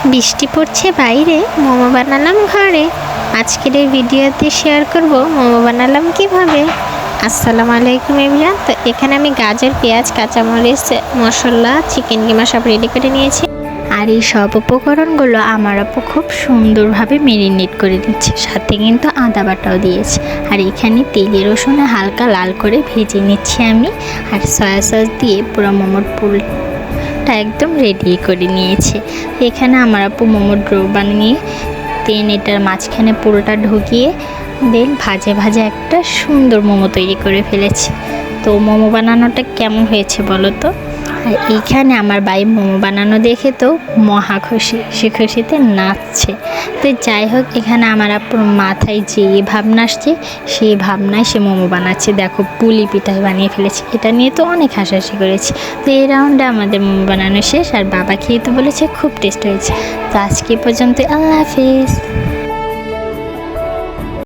বৃষ্টি পড়ছে বাইরে, মোমো বানালাম ঘরে। আজকের এই ভিডিওতে শেয়ার করব মোমো বানালাম কিভাবে। আসসালামু আলাইকুম এভরিওয়ান। তো এখানে আমি গাজর, পেঁয়াজ, কাঁচামরিচ, মশলা, চিকেন কিমা সব রেডি করে নিয়েছি। আর এই সব উপকরণগুলো আমার আপু খুব সুন্দরভাবে মেরিনেট করে দিচ্ছে, সাথে কিন্তু আদা বাটাও দিয়েছে। আর এখানে তেলে রসুনে হালকা লাল করে ভেজে নিচ্ছি আমি। আর সয়া সস দিয়ে পুরো মোমোর পুরটা একদম রেডি করে নিয়েছে। এখানে আমার আপু মোমোর ডো বানিয়ে দেন এটার মাঝখানে পুরোটা ঢুকিয়ে দেন ভাজে ভাজে একটা সুন্দর মোমো তৈরি করে ফেলেছে। তো মোমো বানানোটা কেমন হয়েছে বলো তো। আর এইখানে আমার ভাই মোমো বানানো দেখে তো মহা খুশি, সে খুশিতে নাচছে। তো যাই হোক, এখানে আমার আপুর মাথায় যে ভাবনা আসছে সেই ভাবনায় সে মোমো বানাচ্ছে। দেখো, পুলি পিঠা বানিয়ে ফেলেছে। এটা নিয়ে তো অনেক হাসাহাসি করেছি। তো এই রাউন্ডে আমাদের মোমো বানানো শেষ। আর বাবা খেয়ে তো বলেছে খুব টেস্ট হয়েছে। তো আজকে পর্যন্ত, আল্লাহ হাফিজ।